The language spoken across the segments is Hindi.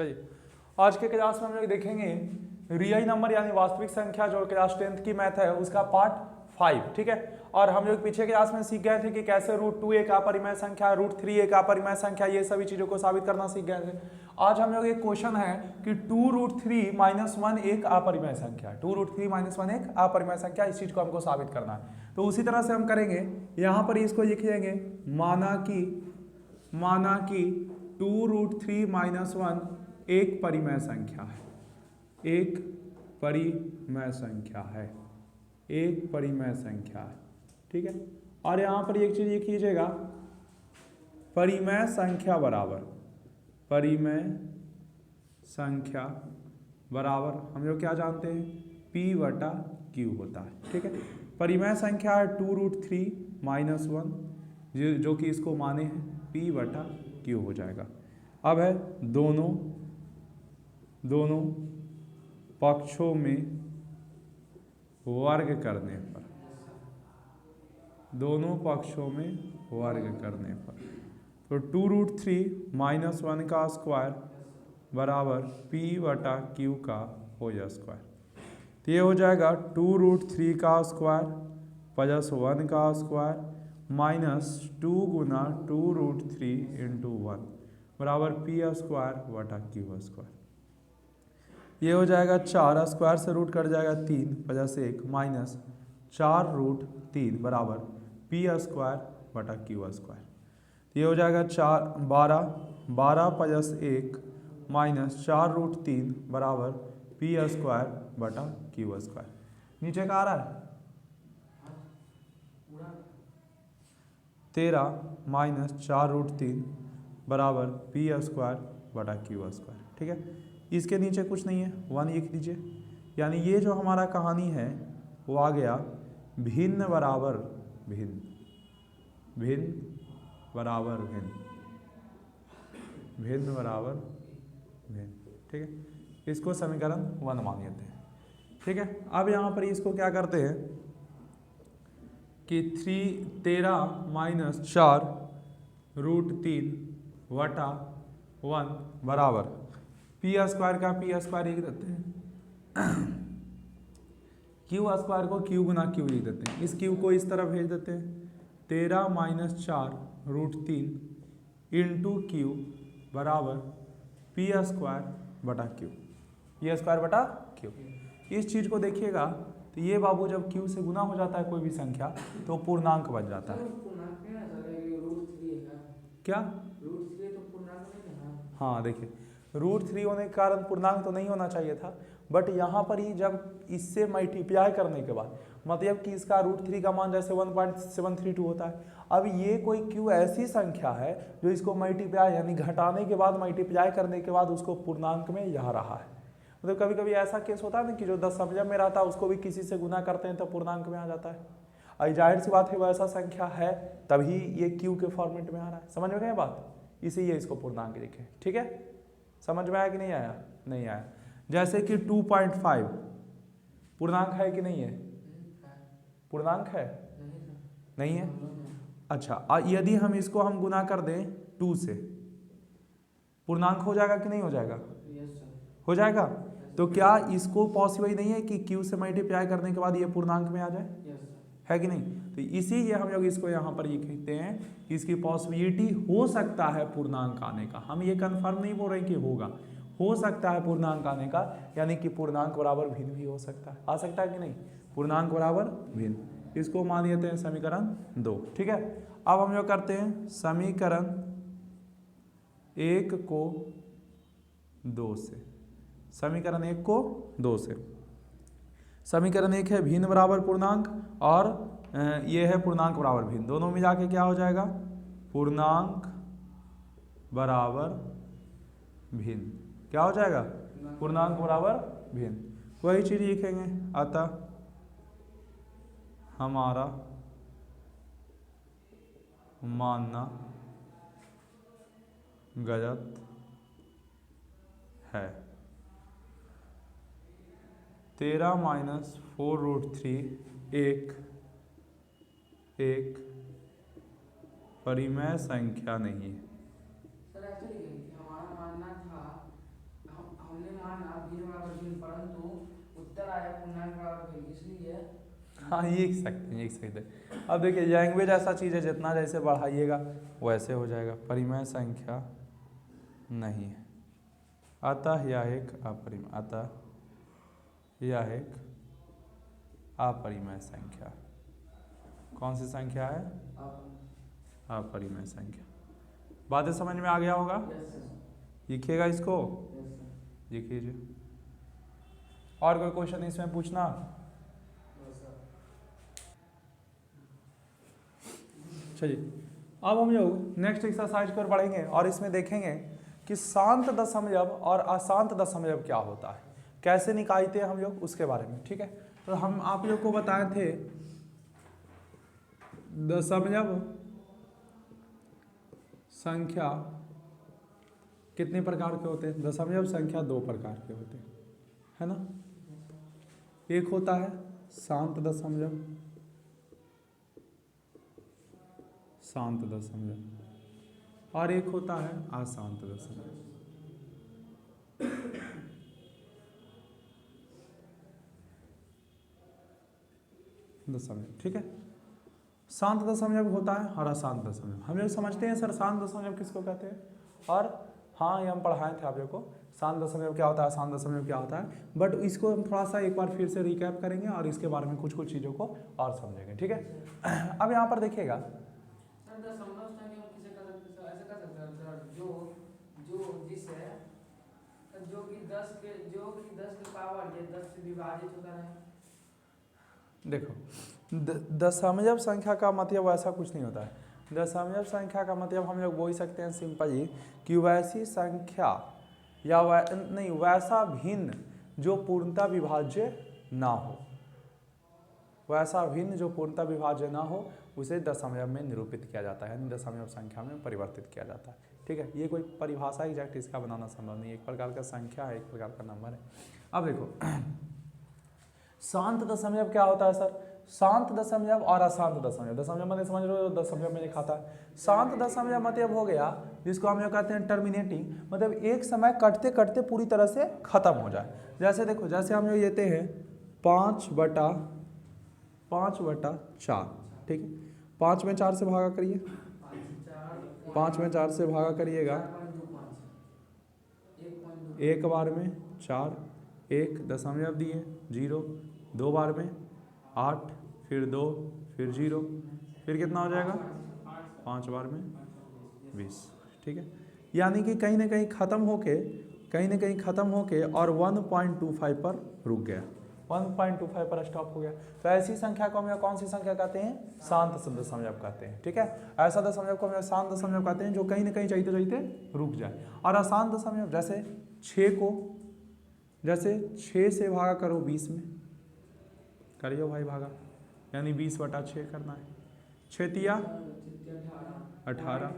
चलिए आज के क्लास में हम लोग देखेंगे रियल नंबर यानी वास्तविक संख्या जो क्लास 10th की मैथ है उसका पार्ट 5, ठीक है। और हम लोग पीछे क्लास में सीख गए थे कि कैसे √2 एक अपरिमेय संख्या, √3 एक अपरिमेय संख्या, ये सभी चीजों को साबित करना सीख गए थे। आज हम लोग एक क्वेश्चन है कि 2√3 - 1 एक अपरिमेय संख्या, 2√3 - 1 एक अपरिमेय संख्या, इस चीज को हमको साबित करना है। तो उसी तरह से हम करेंगे, यहाँ पर इसको लिखेंगे माना कि 2√3 - 1 एक परिमेय संख्या है, एक परिमेय संख्या है, एक परिमेय संख्या है, ठीक है। और यहां पर एक चीज ये कीजिएगा, परिमेय संख्या बराबर हम लोग क्या जानते हैं, P/Q होता है, ठीक है। परिमेय संख्या है 2√3 - 1 जो कि इसको माने हैं P/Q हो जाएगा। अब है दोनों पक्षों में वर्ग करने पर, दोनों पक्षों में वर्ग करने पर, तो 2√3 - 1 का स्क्वायर बराबर P/Q का होल स्क्वायर। तो ये हो जाएगा 2√3 का स्क्वायर प्लस 1 का स्क्वायर माइनस 2 गुना 2√3 × 1 बराबर P² स्क्वायर। ये हो जाएगा 4, स्क्वायर से रूट कट जाएगा 3 प्लस 1 माइनस 4√3 बराबर P² Q स्क्वायर। ये हो जाएगा 12 प्लस 1 माइनस 4√3 बराबर P² Q स्क्वायर। नीचे का आ रहा है 13 माइनस 4√3 बराबर P² Q स्क्वायर, ठीक है। इसके नीचे कुछ नहीं है, 1 लिख दीजिए। यानी ये जो हमारा कहानी है वो आ गया भिन्न बराबर भिन्न, भिन्न बराबर भिन्न, भिन्न बराबर भिन्न, ठीक है। इसको समीकरण 1 मान लेते हैं, ठीक है। अब यहाँ पर इसको क्या करते हैं कि 13 माइनस 4√3 बटा 1 बराबर P² का P² लिख देते हैं, Q² को Q गुना Q लिख देते हैं। इस Q को इस तरफ भेज देते हैं, 13 माइनस 4√3 × Q बराबर P² बटा Q, P² बटा Q। इस चीज को देखिएगा तो ये बाबू जब Q से गुना हो जाता है कोई भी संख्या तो पूर्णांक बन जाता है। क्या? हाँ देखिए, √3 होने के कारण पूर्णांक तो नहीं होना चाहिए था, बट यहाँ पर ही जब इससे मल्टीप्लाई करने के बाद मतलब कि इसका √3 का मान जैसे 1.732 होता है। अब ये कोई Q ऐसी संख्या है जो इसको मल्टीप्लाई यानी घटाने के बाद मल्टीप्लाई करने के बाद उसको पूर्णांक में जा रहा है। मतलब कभी कभी ऐसा केस होता है ना कि जो दशमलव में रहता है उसको भी किसी से गुना करते हैं तो पूर्णांक में आ जाता है। और जाहिर सी बात है वो ऐसा संख्या है तभी ये Q के फॉर्मेट में आ रहा है। समझ में गए बात, इसीलिए इसको पूर्णांक लिखे, ठीक है। समझ में आया कि नहीं आया? नहीं आया। जैसे कि 2.5 पूर्णांक है कि नहीं है? पूर्णांक है? नहीं है। अच्छा, यदि हम इसको हम गुना कर दें 2 से, पूर्णांक हो जाएगा कि नहीं हो जाएगा? हो जाएगा। तो क्या इसको पॉसिबल नहीं है कि Q से मल्टीप्लाई करने के बाद ये पूर्णांक में आ जाए? है कि नहीं? तो इसीलिए हम लोग इसको यहाँ पर लिखते हैं कि इसकी पॉसिबिलिटी हो सकता है पूर्णांक आने का। हम ये कंफर्म नहीं बोल रहे कि होगा, हो सकता है पूर्णांक आने का, यानी कि पूर्णांक बराबर भिन्न भी हो सकता है, आ सकता है कि नहीं? पूर्णांक बराबर भिन्न, इसको मान लेते हैं समीकरण 2, ठीक है। अब हम लोग करते हैं समीकरण 1 को 2 से, समीकरण 1 को 2 से। समीकरण 1 है भिन्न बराबर पूर्णांक और ये है पूर्णांक बराबर भिन्न, दोनों मिला के क्या हो जाएगा? पूर्णांक बराबर भिन्न। क्या हो जाएगा? पूर्णांक बराबर भिन्न। वही चीज लिखेंगे, अतः हमारा मानना गलत है। 13 माइनस 4√3 एक परिमेय संख्या नहीं है। सर एक्चुअली हमारा मानना था परंतु उत्तर आया पूर्णांक बराबर वैल्यू, इसलिए हाँ ये सकते हैं। अब देखिए लैंग्वेज ऐसा चीज़ है जितना जैसे बढ़ाइएगा वैसे हो जाएगा। परिमेय संख्या नहीं है, अतः यह एक अपरिमेय, अतः यह एक अपरिमेय संख्या। कौन सी संख्या है? अपरिमेय संख्या। बातें समझ में आ गया होगा? लिखिएगा इसको, लिख लीजिए। और कोई क्वेश्चन इसमें पूछना? चलिए अब हम लोग नेक्स्ट एक्सरसाइज पर बढ़ेंगे और इसमें देखेंगे कि शांत दशमलव और अशांत दशमलव क्या होता है, कैसे निकालते हैं हम लोग उसके बारे में। ठीक है, तो हम आप लोग को बताए थे दशमलव संख्या कितने प्रकार के होते हैं? दशमलव संख्या 2 प्रकार के होते हैं, है ना। एक होता है शांत दशमलव, शांत दशमलव, और एक होता है अशांत दशमलव। ठीक है, शांत दशमलव होता है और अशांत दशमलव। हम लोग समझते हैं सर शांत दशमलव किसको कहते हैं, और हाँ ये हम पढ़ाए थे आप लोग को शांत दशमलव क्या होता है, अशांत दशमलव क्या होता है। बट इसको हम थोड़ा सा एक बार फिर से रिकैप करेंगे और इसके बारे में कुछ कुछ चीज़ों को और समझेंगे। ठीक है, अब यहाँ पर देखिएगा जो कि 10 के पावर ये 10 से विभाजित होता है। देखो दशमलव संख्या का मतलब वैसा कुछ नहीं होता है। दशमलव संख्या का मतलब हम लोग बोल सकते हैं सिंपली कि वैसी संख्या या नहीं वैसा भिन्न जो पूर्णतः विभाज्य ना हो, वैसा भिन्न जो पूर्णतः विभाज्य ना हो उसे दशमलव में निरूपित किया जाता है, यानी दशमलव संख्या में परिवर्तित किया जाता है। ठीक है, ये कोई परिभाषा एग्जैक्ट इसका बनाना संभव नहीं, एक प्रकार का संख्या है, एक प्रकार का नंबर है। अब देखो शांत दशमलव क्या होता है सर? शांत दशमलव और अशांत दशमलव, दशमलव मतलब समझ रहे हो दशमलव में लिखा था। शांत दशमलव मतलब हो गया जिसको हम लोग कहते हैं टर्मिनेटिंग, मतलब एक समय कटते कटते पूरी तरह से खत्म हो जाए। जैसे देखो, जैसे हम लोग लेते हैं 5/4, ठीक है, 5 में 4 से भागा करिए, 5 में 4 से भागा करिएगा, एक बार में 4, एक दशमलव दिए 0, 2 बार में 8, फिर 2, फिर 0, फिर कितना हो जाएगा 5 बार में 20। ठीक है, यानी कि कहीं ना कहीं ख़त्म होके और 1.25 पर रुक गया, 1.25 पर स्टॉप हो गया। तो ऐसी संख्या को हम कौन सी संख्या कहते हैं? शांत दशमलव कहते हैं। ठीक है, ऐसा दशमलव को हम शांत दशमलव कहते हैं जो कहीं ना कहीं चलते चलते रुक जाए। और अशांत दशमलव जैसे 6 से भागा करो 20 में, करियो भाई भागा, यानी 20/6 करना है। 6 तिया 18,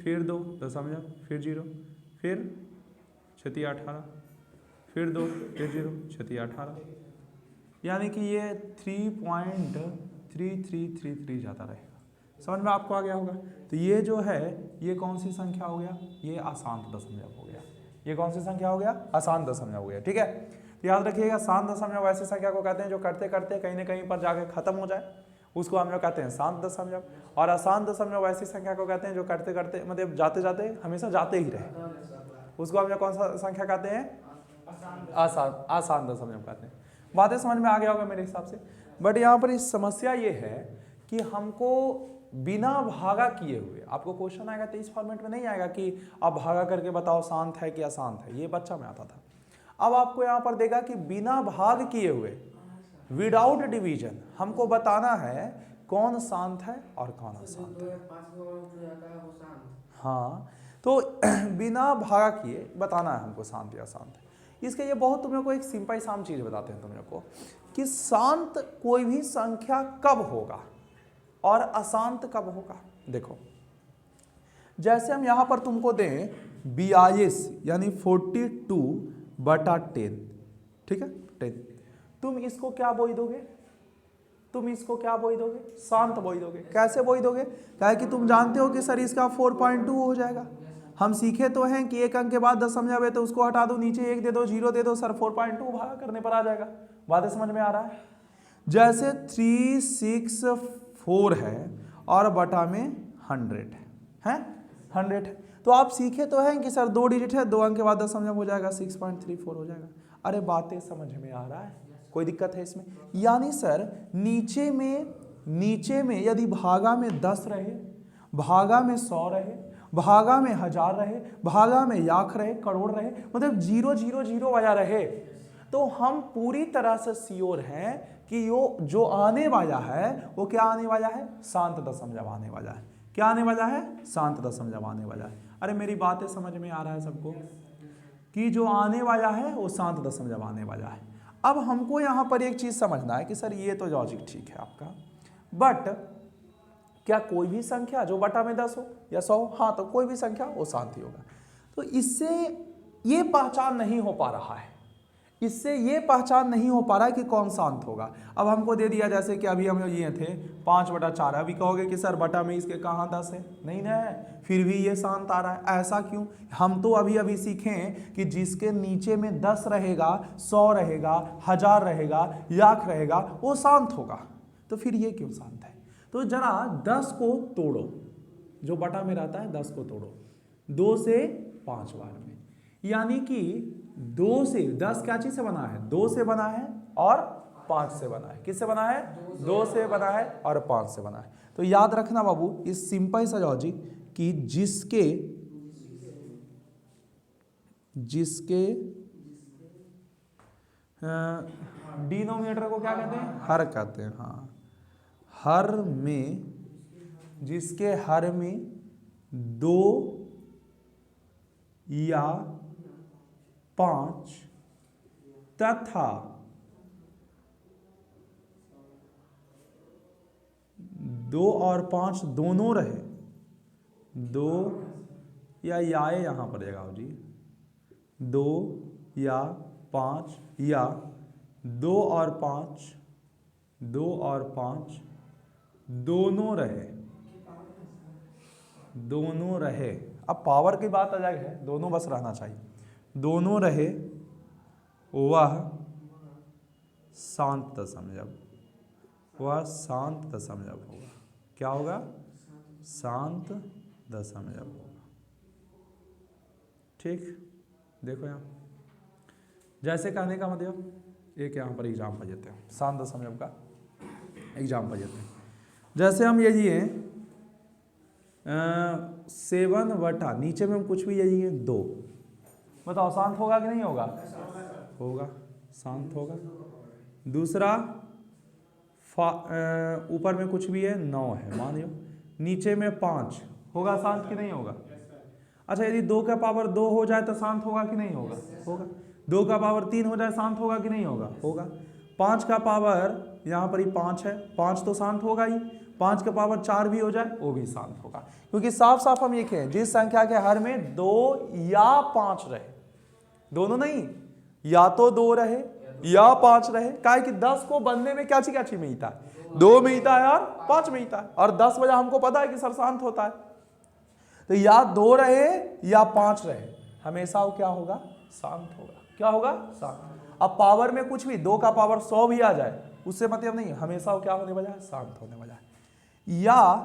फिर 2 दशमलव, फिर 0, फिर 6 तिया 18, फिर 2, फिर 0, 6 तिया 18, यानी कि ये 3.3333 जाता रहेगा। समझ में आपको आ गया होगा। तो ये जो है ये कौन सी संख्या हो गया? ये अशांत दशमलव हो गया। ये कौन सी संख्या हो गया? अशांत दशमलव हो गया। ठीक है, तो याद रखिएगा शांत दशमलव वैसी संख्या को कहते हैं जो करते करते कहीं ना कहीं पर जाके खत्म हो जाए, उसको हम लोग कहते हैं शांत दशमलव। और अशांत दशमलव वैसी संख्या को कहते हैं जो करते करते मतलब जाते जाते हमेशा जाते ही रहे, उसको हम लोग कौन सा संख्या कहते हैं? अशांत दशमलव कहते हैं। बातें समझ में आ गया होगा मेरे हिसाब से। बट यहाँ पर इस समस्या ये है कि हमको बिना भागा किए हुए, आपको क्वेश्चन आएगा तो इस फॉर्मेट में नहीं आएगा कि आप भागा करके बताओ शांत है कि अशांत है, ये बच्चा में आता था। अब आपको यहाँ पर देगा कि बिना भाग किए हुए, विदाउट डिवीजन, हमको बताना है कौन शांत है और कौन अशांत है। हाँ, तो बिना भागा किए बताना है हमको शांत या अशांत है। इसके ये बहुत तुम लोग को एक सिंपल साम चीज बताते हैं तुम लोग को कि शांत कोई भी संख्या कब होगा और अशांत कब होगा। देखो, जैसे हम यहां पर तुमको दें 42 यानी 42/10, ठीक है 10, तुम इसको क्या बोल दोगे? शांत बोल दोगे। कैसे बोल दोगे? क्या कि तुम जानते हो कि सर इसका 4.2 हो जाएगा, हम सीखे तो हैं कि एक अंक के बाद 10 समझा हुए तो उसको हटा दो, नीचे 1 दे दो, 0 दे दो सर, 4.2 भागा करने पर आ जाएगा। बातें समझ में आ रहा है? जैसे 364 है और बटा में 100 है 100 है, तो आप सीखे तो हैं कि सर 2 डिजिट है, 2 अंक के बाद 10 समझा हो जाएगा, 6.34 हो जाएगा। अरे बातें समझ में आ रहा है? कोई दिक्कत है इसमें? यानी सर नीचे में यदि भागा में 10 रहे, भागा में 100 रहे, भागा में 1000 रहे, भागा में लाख रहे, करोड़ रहे, मतलब 000 वजह रहे, तो हम पूरी तरह से श्योर हैं कि जो आने वाला है वो क्या आने वाला है? शांत दशमलव आने वाला है। क्या आने वाला है? शांत दशमलव आने वाला है। अरे मेरी बातें समझ में आ रहा है सबको कि जो आने वाला है वो शांत दशमलव आने वाला है। अब हमको यहाँ पर एक चीज समझना है कि सर ये तो लॉजिक ठीक है आपका, बट क्या कोई भी संख्या जो बटा में 10 हो या 100, हाँ तो कोई भी संख्या वो शांत ही होगा। तो इससे ये पहचान नहीं हो पा रहा है, इससे ये पहचान नहीं हो पा रहा है कि कौन शांत होगा। अब हमको दे दिया जैसे कि अभी हम ये थे 5/4, अभी कहोगे कि सर बटा में इसके कहाँ 10 है, नहीं ना है, फिर भी ये शांत आ रहा है, ऐसा क्यों? हम तो अभी सीखें कि जिसके नीचे में 10 रहेगा, 100 रहेगा, 1000 रहेगा, लाख रहेगा, वो शांत होगा। तो फिर ये क्यों शांत है? तो जरा 10 को तोड़ो, जो बटा में रहता है 10 को तोड़ो 2 से 5 बार में, यानी कि 2 से 10 क्या चीज से बना है? 2 से बना है और 5 से बना है। किससे बना है? 2 से बना है और 5 से बना है। तो याद रखना बाबू इस सिंपल सा लॉजिक कि जिसके डिनोमिनेटर को क्या कहते हैं? हर कहते हैं। हाँ, हर में, जिसके हर में 2 या 5 तथा 2 और 5 दोनों रहे, 2 या यहाँ पर जगह जी, 2 या 5 या 2 और 5 दोनों रहे। अब पावर की बात अलग है, दोनों बस रहना चाहिए, दोनों रहे, वह शांत दशमलव, वह शांत दशमलव होगा। क्या होगा? शांत दशमलव होगा। ठीक, देखो यहाँ जैसे कहने का मतलब एक यहाँ पर एग्जाम्पल देते हैं, शांत दशमलव का एग्जाम्पल देते हैं। जैसे हम ये लिए 7 बटा, नीचे में हम कुछ भी ये लिए 2, बताओ शांत होगा कि नहीं होगा? होगा, शांत होगा। दूसरा ऊपर में कुछ भी है 9 है मान लो, नीचे में 5, होगा शांत कि नहीं होगा? अच्छा, यदि 2 का पावर 2 हो जाए तो शांत होगा कि नहीं होगा? होगा। 2 का पावर 3 हो जाए शांत होगा कि नहीं होगा? होगा। 5 का पावर यहाँ पर ही 5 है, 5 तो शांत होगा ही, 5 का पावर 4 भी हो जाए वो भी शांत होगा, क्योंकि साफ साफ हम लिखे हैं जिस संख्या के हर में 2 या 5 रहे, दोनों नहीं, या तो 2 रहे या 5 रहे, काहे कि 10 को बनने में क्या चीज मिलता है? 2 मिलता है और 5 मिलता है, और 10 बजे हमको पता है कि सर शांत होता है, तो या 2 रहे या 5 रहे, हमेशा वो क्या होगा? शांत होगा। क्या होगा? शांत। अब पावर में कुछ भी 2 का पावर 100 भी आ जाए उससे मतलब नहीं, हमेशा वो क्या होने वाला है? शांत होने वाला है। या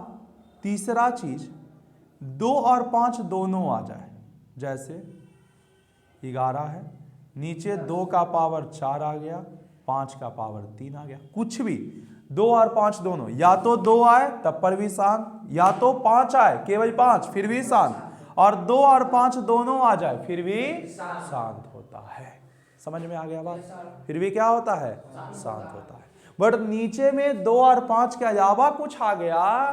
तीसरा चीज 2 और 5 दोनों आ जाए, जैसे 11 है, नीचे 2 का पावर 4 आ गया, 5 का पावर 3 आ गया, कुछ भी 2 और 5 दोनों, या तो 2 आए तब पर भी शांत, या तो 5 आए केवल 5 फिर भी शांत, और 2 और 5 दोनों आ जाए फिर भी शांत होता है। समझ में आ गया बात? फिर भी क्या होता है? शांत होता है। बट नीचे में 2 और 5 के अलावा कुछ आ गया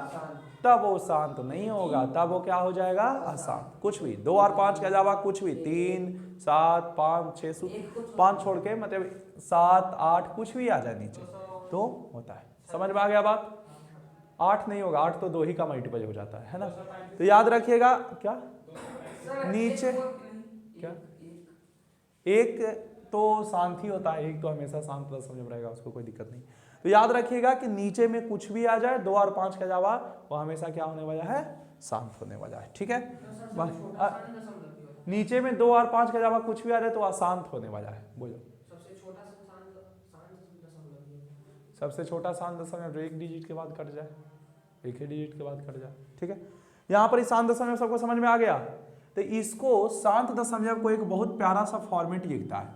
तब वो शांत नहीं होगा, तब वो क्या हो जाएगा? अशांत। कुछ भी 2 और 5 के अलावा कुछ भी 3, 7, 5, 6, 5 छोड़ के मतलब 7, 8 कुछ भी आ जाए नीचे तो होता है। समझ में आ गया बात? 8 नहीं होगा, 8 तो 2 ही का मल्टीपल हो जाता है ना। तो याद रखिएगा क्या नीचे क्या एक तो शांत ही होता है, एक तो हमेशा शांत दशमलव रहेगा, उसको कोई दिक्कत नहीं। तो याद रखिएगा कि नीचे में कुछ भी आ जाए 2 और 5 के अलावा वो हमेशा क्या होने वाला है? शांत होने वाला है। ठीक है, छोटा सान दशमलव की होता है। नीचे में 2 और 5 के अलावा कुछ भी आ रहे तो अशांत होने वाला है। बोलो सबसे छोटा शांत दशमलव की होता है। सबसे छोटा शांत दशमलव जो 1 डिजिट के बाद कट जाए, 1 ही डिजिट के बाद कट जाए। ठीक है, यहाँ पर शांत दशमलव सबको समझ में आ गया। तो इसको शांत दशमलव को एक बहुत प्यारा सा फॉर्मेट लिखता है,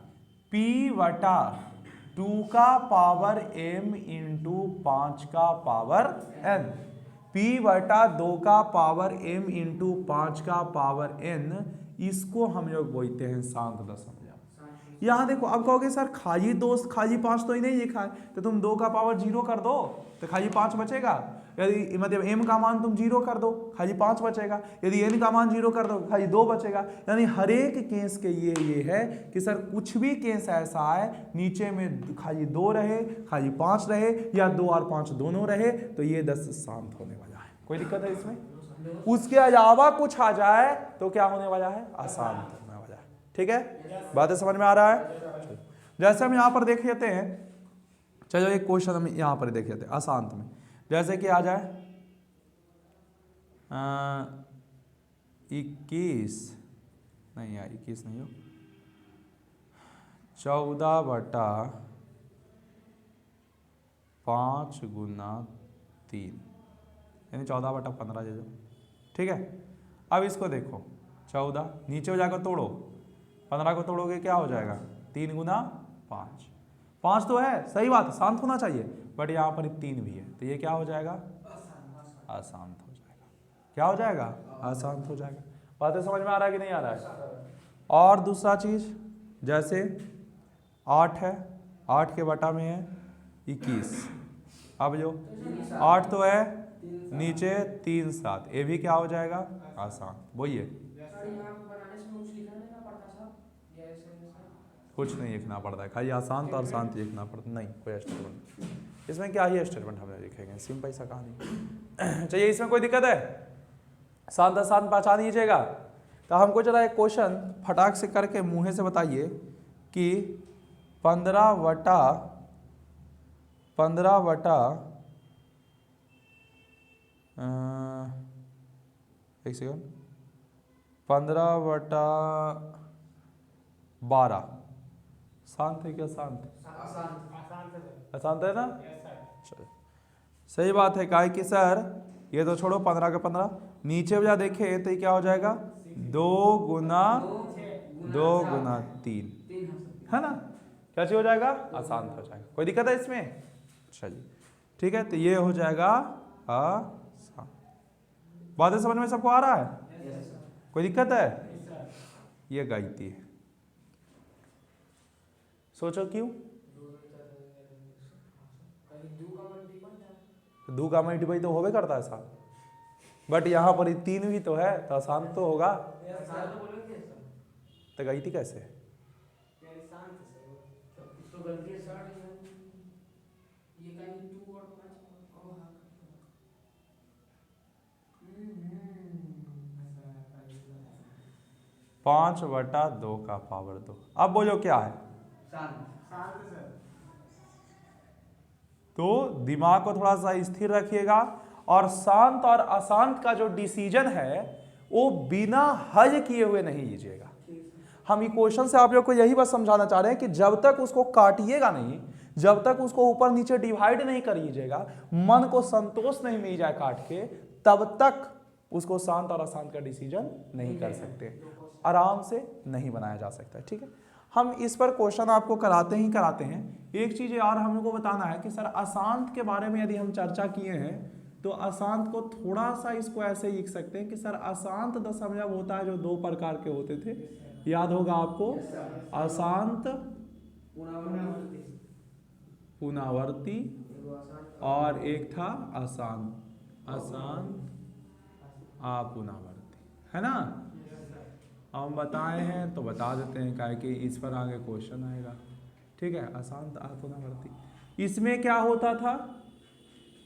p/2 का पावर m इंटू 5 का पावर n। p/2 का पावर m इंटू 5 का पावर n, इसको हम लोग बोलते हैं शांत दशमलव। यहाँ देखो, अब कहोगे सर खाली 2 खाली 5 तो ही नहीं लिखा है, तो तुम 2 का पावर 0 कर दो तो खाली 5 बचेगा। यदि मतलब m का मान तुम 0 कर दो खाली 5 बचेगा, यदि n का मान 0 कर दो खाली 2 बचेगा। यानी हर एक केस के ये है कि सर कुछ भी केस ऐसा है नीचे में खाली 2 रहे खाली 5 रहे या 2 और 5 दोनों रहे तो ये 10 शांत होने वाला है। कोई दिक्कत है इसमें? उसके अलावा कुछ आ जाए तो क्या होने वाला है? अशांत होने वाला है। ठीक है, बातें समझ में आ रहा है? जैसे हम यहाँ पर देख लेते हैं, चलो एक क्वेश्चन हम यहाँ पर देख लेते हैं अशांत में। जैसे कि आ जाए 21 नहीं यार 21 नहीं हो, 14/5 गुना 3 यानी 14/15 ले लो। ठीक है, अब इसको देखो 14 नीचे हो जाकर तोड़ो, 15 को तोड़ोगे क्या हो जाएगा? 3 गुना 5, 5 तो है सही बात, शांत होना चाहिए, बट यहाँ पर 3 भी है तो ये क्या हो जाएगा? अशांत हो जाएगा। क्या हो जाएगा? अशांत हो जाएगा। बातें समझ में आ रहा है कि नहीं आ रहा है? और दूसरा चीज जैसे 8 है, 8 के बटा में है 21, अब जो 8 तो है नीचे 3 7, ये भी क्या हो जाएगा? अशांत। बोलिए कुछ नहीं लिखना पड़ता है, खाली अशांत और शांत लिखना पड़ता नहीं, कोई स्टेटमेंट इसमें क्या ही स्टेटमेंट हमने लिखेंगे, सिंपल सा कहानी। चलिए इसमें कोई दिक्कत है? शांत अशांत पहचान लीजिएगा। तो हमको जरा एक क्वेश्चन फटाक से करके मुँह से बताइए कि 15/15 एक सेकंड 15/12 शांत है क्या? शांत अशांत है ना? चलो सही बात है। काहे कि सर ये तो छोड़ो 15 का 15 नीचे वजह देखे तो ये क्या हो जाएगा? 2 गुना 3 है ना? क्या चीज हो जाएगा? अशांत हो जाएगा। कोई दिक्कत है इसमें? चलिए ठीक है, तो ये हो जाएगा अशांत। बातें समझ में सबको आ रहा है? कोई दिक्कत है? ये गलती है, सोचो क्यों? 2 का मल्टीप्लाई तो होवे करता है साथ, बट यहाँ पर 3 भी तो है तो अशांत तो होगा। तो गलती कैसे? पांच बटा 2 का पावर 2। अब बोलो क्या है? तो दिमाग को थोड़ा सा स्थिर रखिएगा और शांत और अशांत का जो डिसीजन है वो बिना हल किए हुए नहीं लीजिएगा। हम ये क्वेश्चन से आप लोग को यही बस समझाना चाह रहे हैं कि जब तक उसको काटिएगा नहीं, जब तक उसको ऊपर नीचे डिवाइड नहीं करिएगा, मन को संतोष नहीं मिल जाए काट के, तब तक उसको शांत और अशांत का डिसीजन नहीं कर सकते, आराम से नहीं बनाया जा सकता है। ठीक है, हम इस पर क्वेश्चन आपको कराते हैं। एक चीज और हम लोग को बताना है कि सर अशांत के बारे में यदि हम चर्चा किए हैं तो अशांत को थोड़ा सा इसको ऐसे लिख सकते हैं कि सर अशांत दशमलव होता है जो 2 प्रकार के होते थे, याद होगा आपको? अशांत पुनरावर्ती और एक था अशांत अपुनरावर्ती, है ना? हम बताए हैं तो बता देते हैं काहे कि इस पर आगे क्वेश्चन आएगा। ठीक है, अशांत अपुनरावर्ती। इसमें क्या होता था?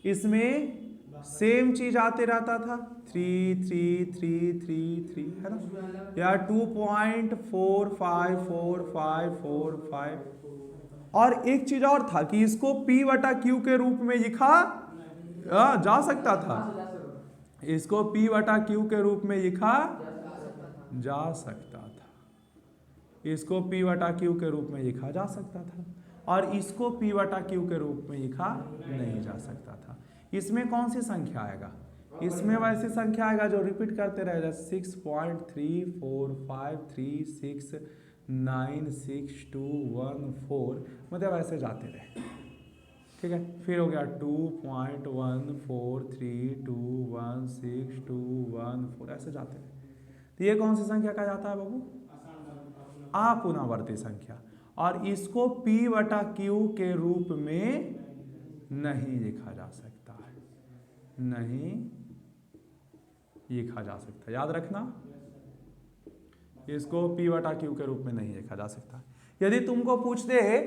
इसमें सेम चीज आते रहता था 3 3 3 3 3, है ना? या 2.454545। और एक चीज और था कि इसको P/Q के रूप में लिखा जा सकता था। इसको P बटा Q के रूप में लिखा जा सकता था, इसको P बटा Q के रूप में लिखा जा सकता था, और इसको P बटा Q के रूप में लिखा नहीं जा सकता था। इसमें कौन सी संख्या आएगा? इसमें वैसी संख्या आएगा जो रिपीट करते रहेगा, 6.345369621 मतलब ऐसे जाते रहे, ठीक है। फिर हो गया 2.143216214 ऐसे जाते रहे। तो ये कौन सी संख्या कहा जाता है बाबू? अपुनरावर्ती संख्या। और इसको P बटा Q के रूप में नहीं लिखा जा सकता है, नहीं लिखा जा सकता, याद रखना, इसको P बटा Q के रूप में नहीं लिखा जा सकता। यदि तुमको पूछ दे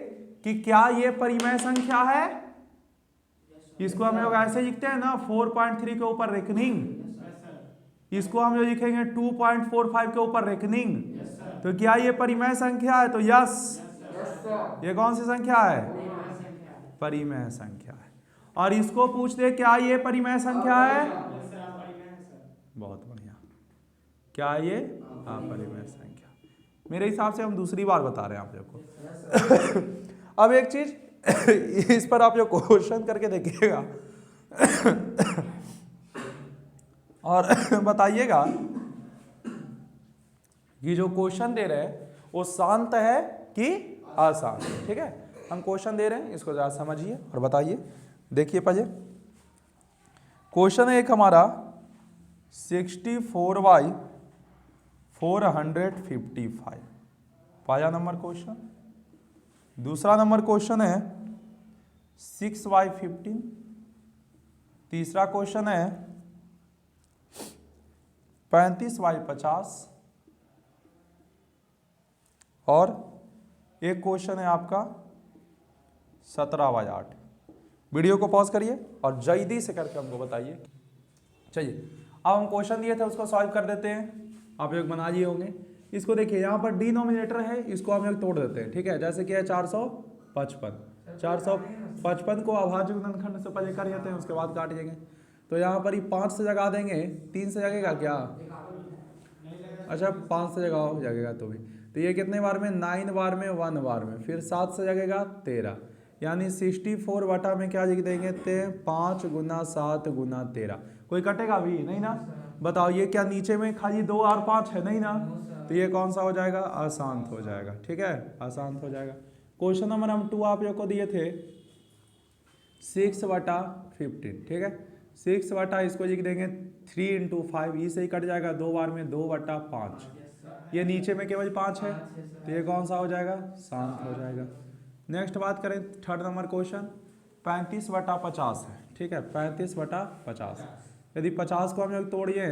कि क्या ये परिमेय संख्या है, इसको हम लोग ऐसे लिखते हैं ना, 4.3 के ऊपर रेकनिंग, इसको हम जो लिखेंगे 2.45 के ऊपर रेकनिंग, तो क्या ये परिमेय संख्या है? तो यस, ये कौन सी संख्या है? परिमेय संख्या है। और इसको पूछ दे क्या ये परिमेय संख्या है? बहुत बढ़िया, क्या ये अपरिमेय संख्या? मेरे हिसाब से हम दूसरी बार बता रहे हैं आप लोग को। अब एक चीज इस पर आप लोग क्वेश्चन करके देखिएगा और बताइएगा कि जो क्वेश्चन दे रहे हैं वो शांत है कि आसान, ठीक है। हम क्वेश्चन दे रहे हैं, इसको जरा समझिए और बताइए। देखिए पहले क्वेश्चन है एक हमारा 64/455, पहला नंबर क्वेश्चन। दूसरा नंबर क्वेश्चन है 6/15। तीसरा क्वेश्चन है 35/50 और एक क्वेश्चन है आपका 17/8। वीडियो को पॉज करिए और जल्दी से करके हमको बताइए। चलिए अब हम क्वेश्चन दिए थे उसको सॉल्व कर देते हैं, आप लोग बना लिए होंगे। इसको देखिए यहाँ पर डिनोमिनेटर है, इसको हम लोग तोड़ देते हैं, ठीक है। जैसे कि है 455 को अभाज्य गुणनखंड से पहले कर लेते हैं, उसके बाद काट देंगे। तो यहाँ पर ही 5 से जगह देंगे, 3 से जगेगा क्या? अच्छा 5 से जगह हो जाएगा तो भी। तो ये कितने बार में? 9 बार में, 1 बार में। फिर 7 से जगेगा 13, यानी 64 बटा में क्या लिख देंगे? 5 गुना 7 गुना 13। कोई कटेगा भी नहीं ना? बताओ ये क्या नीचे में खाली 2 और 5 है? नहीं ना? तो ये कौन सा हो जाएगा? अशांत हो जाएगा, ठीक है, अशांत हो जाएगा। क्वेश्चन नंबर हम 2 आप लोग को दिए थे 6/15, ठीक है। 6 बटा इसको लिख देंगे 3 × 5, ई से ही कट जाएगा, 2 बार में 2/5। ये नीचे में केवल 5 है, तो ये कौन सा हो जाएगा? शांत हो जाएगा। नेक्स्ट बात करें, थर्ड नंबर क्वेश्चन 35/50 है, ठीक है, 35/50। यदि 50 को हम लोग तोड़िए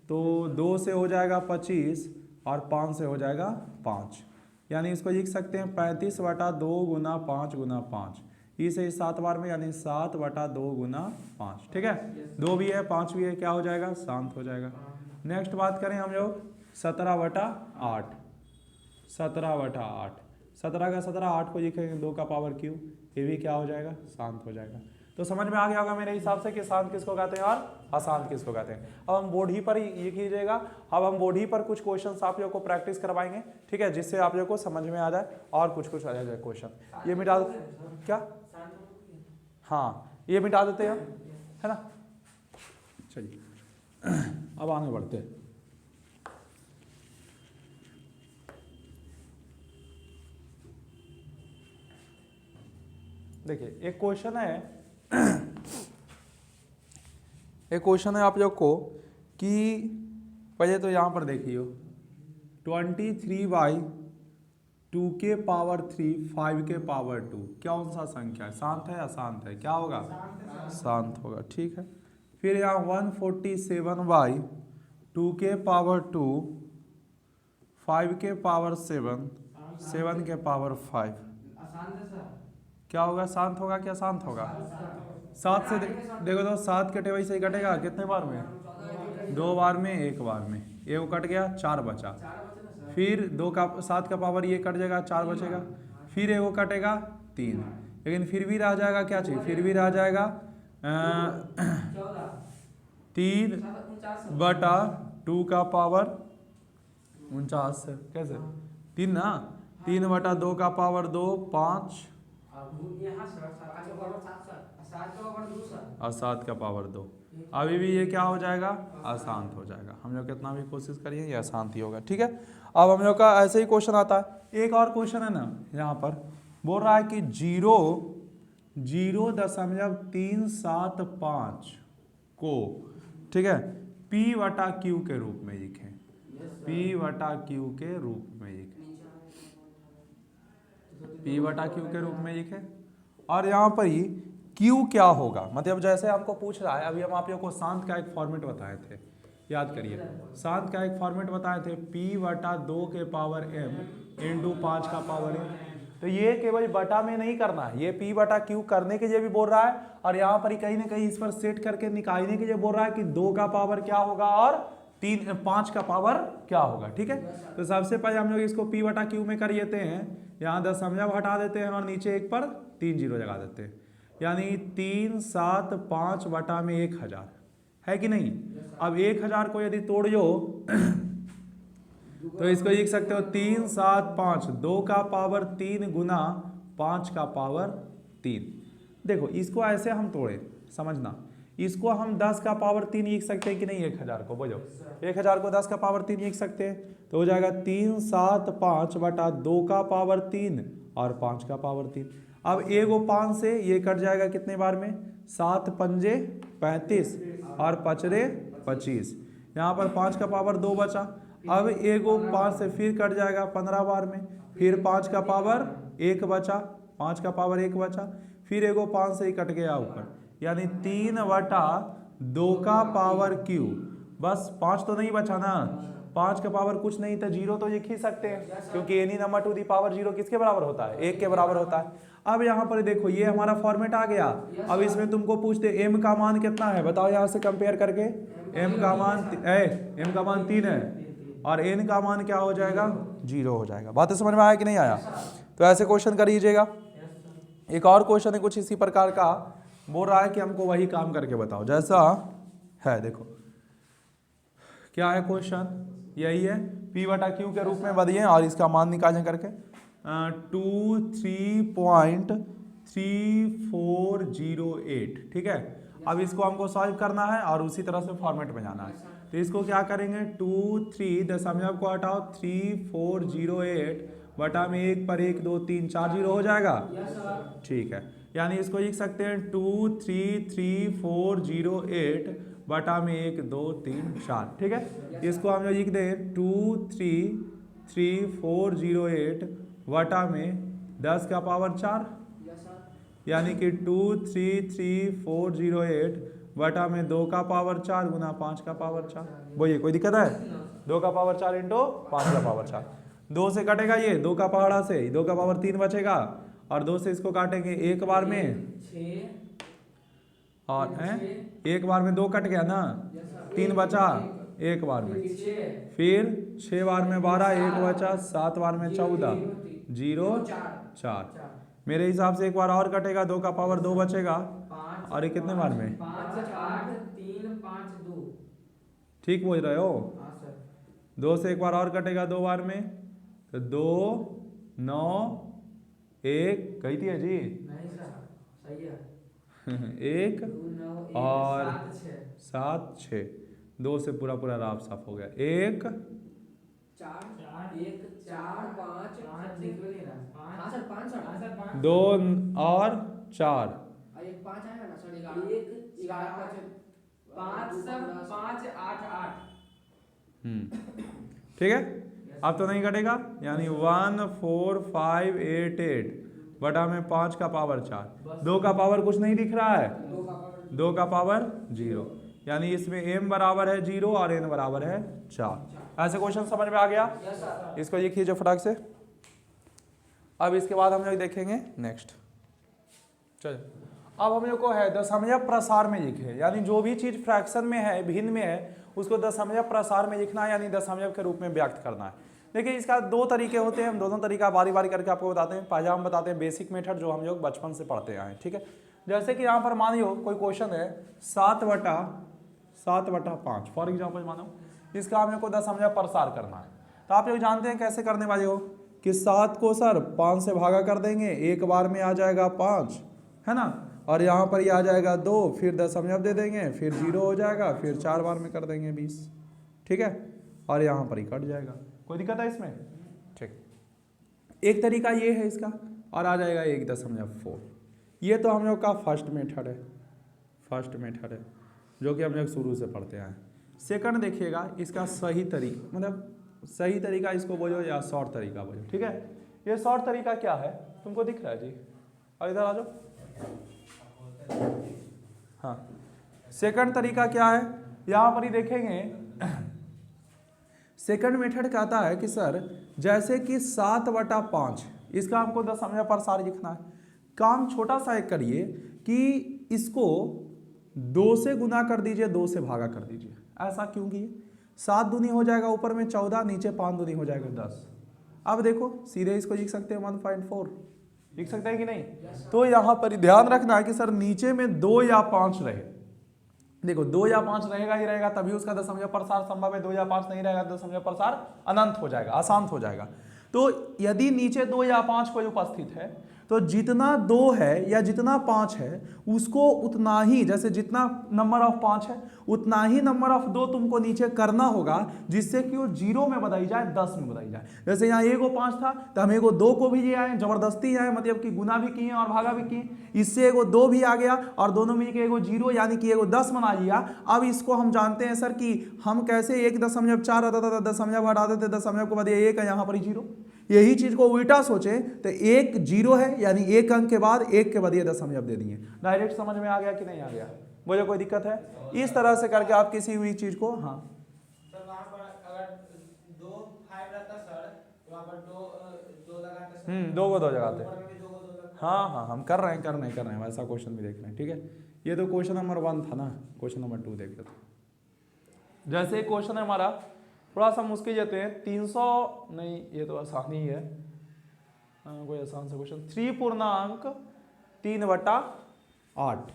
तो 2 से हो जाएगा 25 और 5 से हो जाएगा 5, यानी इसको लिख सकते हैं 35/2 गुना 5 गुना 5। ई से 7 बार में, यानी 7/2 गुना 5, ठीक है। 2 भी है 5 भी है, क्या हो जाएगा? शांत हो जाएगा। नेक्स्ट बात करें हम लोग 17/8। 17/8, 17 का 17, 8 को लिखेंगे 2 का पावर क्यू, ये भी क्या हो जाएगा? शांत हो जाएगा। तो समझ में आ गया होगा मेरे हिसाब से कि शांत किसको कहते हैं और अशांत किसको कहते हैं। अब हम बोर्ड ही पर ही ये कीजिएगा, अब हम बोर्ड ही पर कुछ क्वेश्चंस आप लोग को प्रैक्टिस करवाएंगे, ठीक है, जिससे आप लोग को समझ में आ जाए और कुछ आ जाए क्वेश्चन। ये मिटा दो क्या? हाँ ये मिटा देते हैं, है ना। चलिए अब आगे बढ़ते हैं। देखिए एक क्वेश्चन है एक क्वेश्चन है आप लोग को कि पहले तो यहाँ पर देखिए 23/2 के पावर 3 5 के पावर 2 कौन सा संख्या है? शांत है अशांत है? क्या होगा? शांत होगा, ठीक है। फिर यहाँ 147/2 के पावर 2 5 के पावर 7 7 के पावर 5, क्या होगा? शांत होगा क्या शांत होगा? 7 से देखो तो 7 कटे वही से ही कटेगा, कितने बार में? 2 बार में, 1 बार में। ये वो कट गया, 4 बचा। फिर 7 का पावर ये कट जाएगा, 4 बचेगा। फिर वो कटेगा 3, लेकिन फिर भी रह जाएगा क्या चीज़? फिर भी रह जाएगा 3 बटा 2 का पावर 49 कैसे 3 ना 3 बटा 2 का पावर 2 5 और 7 का पावर 2। अभी भी ये क्या हो जाएगा अशांत हो जाएगा। हम लोग कितना भी कोशिश करिए ये अशांत ही होगा। ठीक है, अब हम लोग का ऐसे ही क्वेश्चन आता है। एक और क्वेश्चन है ना यहाँ पर बोल रहा है कि 0.375 को ठीक है P बटा Q के रूप में लिखें। P बटा Q के रूप में लिखें। P बटा Q के रूप में लिखें और यहाँ पर ही Q क्या होगा, मतलब जैसे हमको पूछ रहा है। अभी हम आप लोग को शांत का एक फॉर्मेट बताए थे, याद करिए। शांत का एक फॉर्मेट बताए थे P बटा 2 के पावर m इंटू 5 का पावर m। तो ये केवल बटा में नहीं करना है, ये P बटा Q करने के लिए भी बोल रहा है और यहाँ पर ही कहीं ना कहीं इस पर सेट करके निकालने के लिए बोल रहा है कि 2 का पावर क्या होगा और 5 का पावर क्या होगा। ठीक है, तो सबसे पहले हम लोग इसको P बटा Q में कर लेते हैं। यहाँ 10 हटा देते हैं और नीचे 1 पर 3 जीरो लगा देते हैं, यानी 375 बटा में 1000 है कि नहीं। अब 1000 को यदि तोड़ लो तो इसको लिख सकते हो 375 2 का पावर 3 गुना 5 का पावर 3। देखो इसको ऐसे हम तोड़े, समझना, इसको हम 10 का पावर 3 लिख सकते हैं कि नहीं। 1000 को बोलो 1000 को 10 का पावर 3 लिख सकते हैं, तो हो जाएगा 375 बटा 2 का पावर 3 और 5 का पावर 3। अब एगो 5 से ये कट जाएगा कितने बार में, 7 पंजे 35 और 5 25। यहाँ पर 5 का पावर 2 बचा। अब एगो 5 से फिर कट जाएगा 15 बार में, फिर 5 का पावर 1 बचा, 5 का पावर 1 बचा, फिर एगो 5 से ही कट गया ऊपर, यानी 3 बटा 2 का पावर Q। बस 5 तो नहीं बचा ना, 5 का पावर कुछ नहीं था, 0 तो लिख ही सकते हैं क्योंकि any number to the power 0 किसके बराबर होता है, 1 के बराबर होता है। अब यहाँ पर देखो ये हमारा फॉर्मेट आ गया। अब इसमें तुमको पूछते m का मान कितना है, बताओ यहाँ से कंपेयर करके। m का मान 3 है और n का मान क्या हो जाएगा, 0 हो जाएगा। बातें समझ में आया कि नहीं आया, तो ऐसे क्वेश्चन कर लीजिएगा। एक और क्वेश्चन है कुछ इसी प्रकार का, बोल रहा है कि हमको वही काम करके बताओ जैसा है। देखो क्या है क्वेश्चन, यही है P बटा Q के रूप में बदिए और इसका मान निकालें करके 23.3408। ठीक है, अब इसको हमको सॉल्व करना है और उसी तरह से फॉर्मेट में जाना है। तो इसको क्या करेंगे 23 दशमलव को हटाओ 3408 बटा में 1 पर 1 2 3 4 जीरो हो जाएगा। ठीक है, यानी इसको लिख सकते हैं 233408 बटा में 1 2 3 4। ठीक है, इसको हम लोग लिख दें 233408 बटा में 10 का पावर 4, यानी कि 233408 बटा में 2 का पावर 4 गुना 5 का पावर 4। बोलिए कोई दिक्कत है, 2 का पावर 4 इंटू 5 का पावर 4। 2 से कटेगा ये 2 का पावर से, 2 का पावर 3 बचेगा और 2 से इसको काटेंगे एक बार में 6 और एक बार में 2 कट गया ना, 3 बचा एक बार में, फिर 6 बार में 12 1 बचा, 7 बार में 14 0 4। मेरे हिसाब से एक बार और कटेगा, 2 का पावर 2 बचेगा और ये कितने बार में 5 8 3 5 2। ठीक बोल रहे हो, 2 से एक बार और कटेगा 2 बार में, तो 2 9 1 कही थी जी, नहीं सर सही है 1 और 7 6, 2 से पूरा पूरा राफ साफ हो गया, 1 4 1 4 5 2 और 4 एक 5 आएगा ना सर, 1 11 5 सब 5 8 8। ठीक है, अब तो नहीं कटेगा, यानी 14588 बटा में 5 का पावर 4। 2 का पावर कुछ नहीं दिख रहा है, 2 का पावर 0, यानी इसमें m बराबर है 0 और n बराबर है 4। ऐसे क्वेश्चन समझ में आ गया, इसको लिखिए जो फटाक से। अब इसके बाद हम लोग देखेंगे नेक्स्ट। चलो अब हम लोग को है दशमलव प्रसार में लिखे, यानी जो भी चीज फ्रैक्शन में है, भिन्न में है, उसको दशमलव प्रसार में लिखना है, यानी दशमलव के रूप में व्यक्त करना है। देखिए इसका 2 तरीके होते हैं, हम दोनों तरीका बारी बारी करके आपको बताते हैं। पहले हम बताते हैं बेसिक मेथड जो हम लोग बचपन से पढ़ते आए हैं। ठीक है, जैसे कि यहाँ पर मान लो कोई क्वेश्चन है 7 बटा 7/5 फॉर एग्जाम्पल मानो इसका हमें को दशमलव प्रसार करना है। तो आप लोग जानते हैं कैसे करने वाले हो कि 7 को सर 5 से भागा कर देंगे, एक बार में आ जाएगा 5, है ना, और यहाँ पर ये आ जाएगा 2, फिर दशमलव दे देंगे, फिर 0 हो जाएगा, फिर 4 बार में कर देंगे 20, ठीक है, और यहाँ पर ही कट जाएगा। कोई दिक्कत है इसमें? ठीक, एक तरीका ये है इसका, और आ जाएगा 1.4। ये तो हम लोग का फर्स्ट मेथड है, जो कि हम लोग शुरू से पढ़ते हैं। सेकंड देखिएगा इसका सही तरीका, मतलब सही तरीका इसको बोलो या शॉर्ट तरीका बोलो, ठीक है। ये शॉर्ट तरीका क्या है तुमको दिख रहा है जी, और इधर आ जाओ। हाँ, सेकंड तरीका क्या है, यहाँ पर ही देखेंगे। सेकंड मेथड कहता है कि सर जैसे कि 7/5 इसका हमको दशमलव प्रसार लिखना है। काम छोटा सा एक करिए कि इसको 2 से गुना कर दीजिए, 2 से भागा कर दीजिए। ऐसा क्यों किए? 7 दूनी हो जाएगा ऊपर में 14, नीचे 5 दूनी हो जाएगा 10। अब देखो सीधे इसको लिख सकते हैं 1.4, लिख सकते हैं कि नहीं? तो यहाँ पर ध्यान रखना है कि सर नीचे में 2 या 5 रहे। देखो 2 या 5 रहेगा ही रहेगा, तभी उसका दशमलव प्रसार संभव है। 2 या 5 नहीं रहेगा, दशमलव प्रसार अनंत हो जाएगा, अशांत हो जाएगा। तो यदि नीचे 2 या 5 कोई उपस्थित है तो जितना 2 है या जितना 5 है उसको उतना ही, जैसे जितना नंबर ऑफ 5 है उतना ही नंबर ऑफ 2 तुमको नीचे करना होगा, जिससे कि वो 0 में बदल जाए, 10 में बदल जाए। जैसे यहाँ 1/5 था तो हम 1/2 को भी ले आए, जबरदस्ती आए, मतलब कि गुना भी किए और भागा भी किए। इससे 1/2 भी आ गया और दोनों मिलकर 1/0 यानी कि 1/10 बना लिया। अब इसको हम जानते हैं सर कि हम कैसे 1.4 आता था, दशमलव हटा देते, दशमलव को बदले 1 है, यहाँ पर 0। यही चीज को उल्टा सोचे तो 1 0 है, यानी 1 अंक के बाद 1 के बाद ये दशमलव दे दिए। डायरेक्ट समझ में आ गया कि नहीं आ गया? बोलो कोई दिक्कत है? इस तरह से करके आप किसी भी चीज को, हाँ सर वहाँ पर अगर 2 5 रहता सर, तो वहाँ पर 2 लगाते सर। 2 को 2 लगाते। ऊपर में भी 2 को 2 लगाते। हाँ, हम कर रहे हैं वैसा क्वेश्चन भी देख रहे हैं, ठीक है। ये तो क्वेश्चन नंबर 1 था ना, क्वेश्चन नंबर 2 देख लेते। जैसे क्वेश्चन है हमारा थोड़ा सा मुश्किल देते हैं, 300 नहीं, ये तो आसान ही है, कोई आसान सा क्वेश्चन। 3.3/8,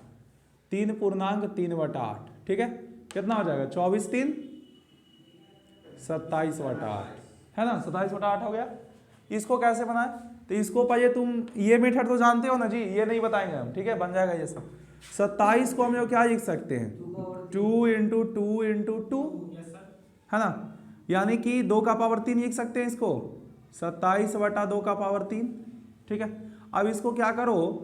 3.3/8, ठीक है। कितना हो जाएगा? 24 3 27/8, है ना, 27/8 हो गया। इसको कैसे बनाए? तो इसको पहले तुम ये मेथड तो जानते हो ना जी, ये नहीं बताएंगे हम, ठीक है, बन जाएगा ये सब। 27 को हम लोग क्या लिख सकते हैं? 2 × 2 × 2, है ना, यानी कि 2 का पावर 3 लिख सकते हैं इसको, 27/2 का पावर 3, ठीक है। अब इसको क्या करो,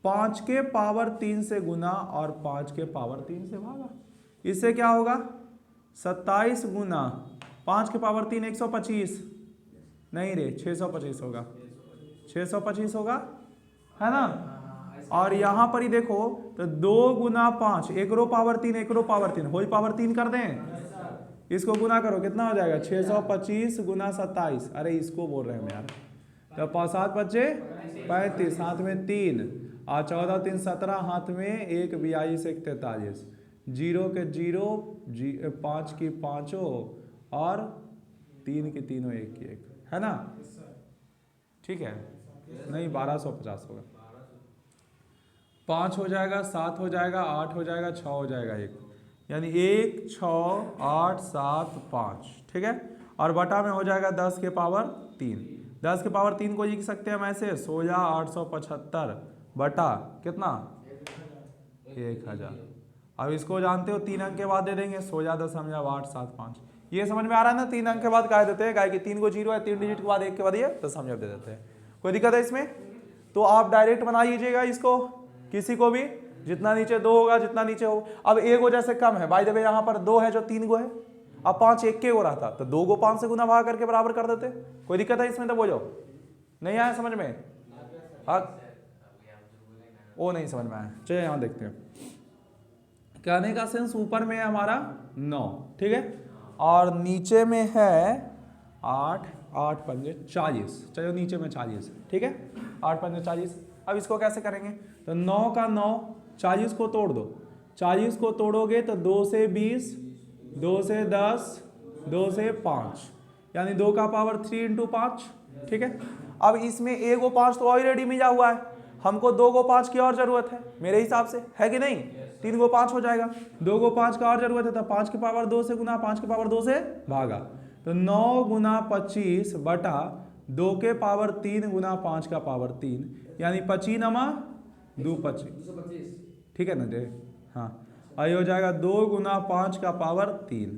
5 के पावर 3 से गुना और 5 के पावर 3 से भागा। इससे क्या होगा? 27 गुना 5 के पावर 3 125, नहीं रे 625 होगा, 625 होगा, है ना। और यहाँ पर ही देखो तो 2 गुना 5, 1 रो पावर 3, 1 रो पावर 3, होल पावर 3 कर दें, इसको गुना करो, कितना हो जाएगा? 625 गुना 27, अरे इसको बोल रहे हैं यार। तो 7 बचे 35, हाथ में 3 और 14 3 17, हाथ में 1 42 1 43, 0 के 0, 5 की 5 और 3 की 3 1 की 1, है ना, ठीक है। नहीं 1250 होगा, 5 हो जाएगा, 7 हो जाएगा, 8 हो जाएगा, 6 हो जाएगा 1, यानी 1 6 8 7 5, ठीक है। और बटा में हो जाएगा 10 के पावर 3, 10 के पावर 3 को लिख सकते हैं हम ऐसे 16,875 बटा कितना? 1000। अब इसको जानते हो 3 अंक के बाद दे देंगे 16.875। ये समझ में आ रहा है ना? 3 अंक के बाद कह देते हैं, गाय की 3 को 0 है, 3 डिजिट के बाद 1 के बाद ये दशमलव दे देते हैं। कोई दिक्कत है इसमें? तो आप डायरेक्ट बना लीजिएगा इसको, किसी को भी, जितना नीचे 2 होगा, जितना नीचे हो। अब 1 को जैसे कम है, बाय द वे यहाँ पर 2 है जो 3 को है, अब 5 1 के को रहता तो 2 को 5 से गुना भाग करके बराबर कर देते। कोई दिक्कत है इसमें? तो बोलो, नहीं आया समझ में? वो नहीं समझ में आया, चलिए यहाँ देखते हैं। कहने का सेंस ऊपर में है हमारा 9, ठीक है, और नीचे में है 8 8 पंजे 40, चलो नीचे में 40, ठीक है, 8 पंजे 40। अब इसको कैसे करेंगे? तो 9 का 9, 40 को तोड़ दो, 40 को तोड़ोगे तो 2 से 20, 2 से 10, 2 से 5, यानी 2 का पावर 3 × 5, ठीक है। अब इसमें 1 और 5 तो ऑलरेडी मिला हुआ है, हमको 2 को 5 की और जरूरत है मेरे हिसाब से, है कि नहीं? 3 को 5 हो जाएगा, 2 को 5 का और जरूरत है तो 5 की पावर 2 से गुना, 5 की पावर 2 से भागा, तो 9 गुना 25 बटा 2 के पावर 3 गुना 5 का पावर 3, यानी 25 नमा 2 25, ठीक है ना जी? हाँ, आई हो जाएगा 2 गुना 5 का पावर 3,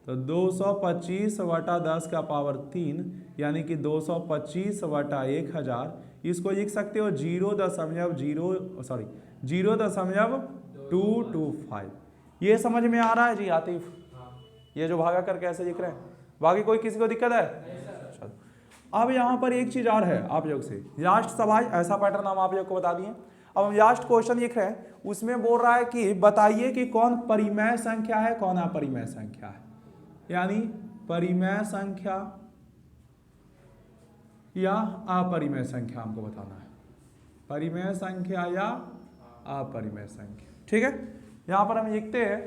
तो 225 बटा 10 का पावर 3, यानी कि 225 बटा 1000। इसको लिख सकते हो 0.225। ये समझ में आ रहा है जी आतिफ? ये जो भागा कर कैसे लिख रहे हैं, बाकी कोई किसी को दिक्कत है? चलो, अब यहाँ पर एक चीज और है आप लोग से, लास्ट सवाल, ऐसा पैटर्न हम आप लोग को बता दिए। अब हम लास्ट क्वेश्चन लिख रहे हैं, उसमें बोल रहा है कि बताइए कि कौन परिमेय संख्या है, कौन अपरिमेय संख्या है, यानी परिमेय संख्या या अपरिमेय संख्या हमको बताना है, परिमेय संख्या या अपरिमेय संख्या, ठीक है? यहाँ पर हम लिखते हैं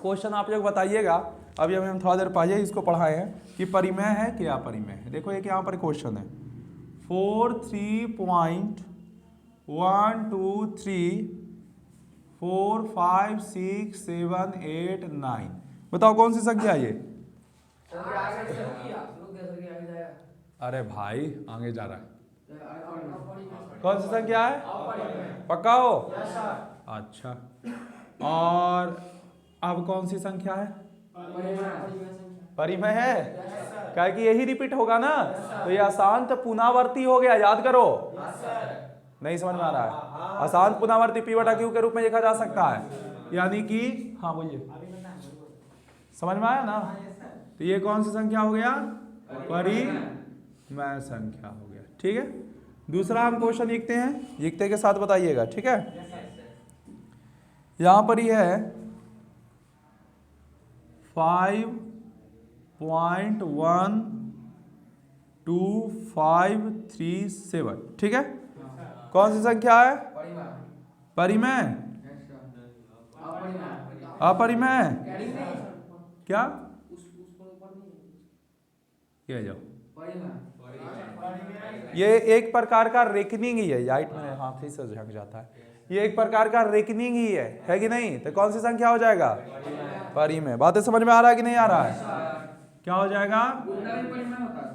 क्वेश्चन, आप लोग बताइएगा। अभी हम थोड़ा देर पहले इसको पढ़ाए हैं कि परिमेय है कि अपरिमेय है। देखो एक यहाँ पर क्वेश्चन है 43.123456789, बताओ कौन सी संख्या है ये? अरे भाई आगे जा रहा है, कौन सी संख्या है? पक्का हो? अच्छा, और अब कौन सी संख्या है? परिमेय है, क्या कि यही रिपीट होगा ना, तो ये अशांत पुनरावर्ती हो गया, याद करो। नहीं समझ में आ रहा है? अशांत पुनरावर्ती P बटा Q के रूप में लिखा जा सकता है, यानी कि, हाँ बोलिए, समझ में आया ना? तो ये कौन सी संख्या हो गया? परिमेय संख्या हो गया, ठीक है? दूसरा हम क्वेश्चन लिखते हैं, लिखते के साथ बताइएगा, ठीक है? यहां पर ही है 5.12537, ठीक है? कौन सी संख्या है? परिमेय, अपरिमेय, क्या? ये जाओ, ये एक प्रकार का रेकनिंग ही है, लाइट में हाथ ही से झंक जाता है, ये एक प्रकार का रेकनिंग ही है कि नहीं? तो कौन सी संख्या हो जाएगा? परिमेय। बातें समझ में आ रहा है कि नहीं आ रहा है? क्या हो जाएगा?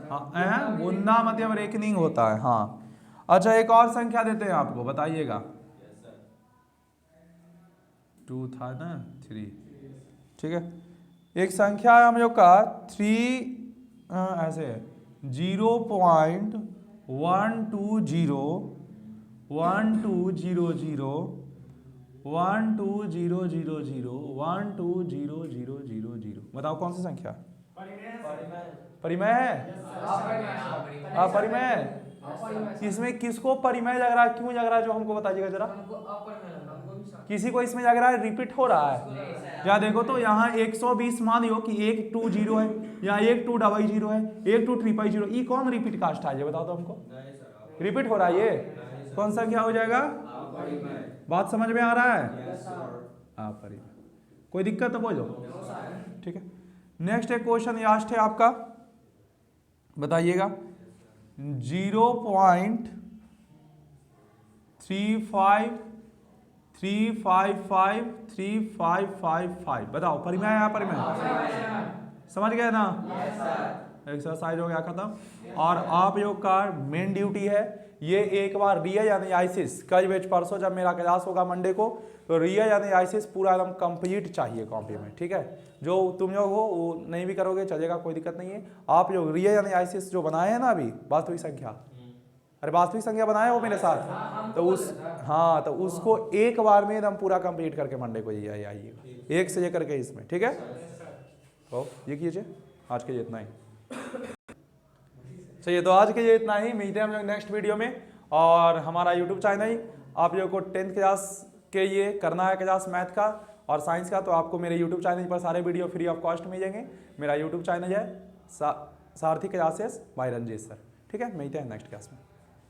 हाँ, गुना मतलब रेकनिंग होता है, हाँ। अच्छा, एक और संख्या देते हैं आपको, बताइएगा। 2 था ना, 3, ठीक है? एक संख्या है हम लोग का 3 ऐसे 0.120 बताओ कौन सी संख्या? परिमेय है? अपरिमेय? इसमें किसको परिमेय लग रहा है, क्यों लग रहा है, जो हमको बताइएगा जरा। किसी को इसमें लग रहा है रिपीट हो रहा है, या देखो तो यहाँ 120 मान लो कि 120 है, यहाँ 1200 है, 12350, ये कौन रिपीट कास्ट है, ये बताओ तो हमको। रिपीट हो रहा है, ये कौन सा क्या हो जाएगा? बात समझ में आ रहा है? परिमेय। कोई दिक्कत तो बोलो, ठीक है? नेक्स्ट एक क्वेश्चन लास्ट है आपका, बताइएगा। 0.3553555 बताओ परिमेय है अपरिमेय? समझ गए ना? एक्सरसाइज हो गया खत्म। और आप लोग का मेन ड्यूटी है ये एक बार रियल एनालिसिस, कल बेच परसों जब मेरा क्लास होगा मंडे को, तो रियल एनालिसिस पूरा एकदम कंप्लीट चाहिए कॉपी में, ठीक है? जो तुम लोग हो वो नहीं भी करोगे चलेगा, कोई दिक्कत नहीं है। आप लोग रियल एनालिसिस जो बनाए हैं ना अभी, वास्तविक संख्या, अरे वास्तविक संख्या बनाए हो मेरे साथ, तो उस, हाँ, तो उसको एक बार में एकदम पूरा कंप्लीट करके मंडे को ये आइएगा, एक से लेकर के इसमें, ठीक है? तो ये कीजिए, आज के लिए इतना ही चलिए। तो आज के लिए इतना ही, मिलते हैं हम लोग नेक्स्ट वीडियो में। और हमारा यूट्यूब चैनल, आप लोगों को 10th क्लास के लिए करना है क्लास मैथ का और साइंस का, तो आपको मेरे यूट्यूब चैनल पर सारे वीडियो फ्री ऑफ कॉस्ट मिलेंगे। मेरा यूट्यूब चैनल है सारथी क्लासेस बाय रंजीत सर, ठीक है? मिलते हैं नेक्स्ट क्लास में।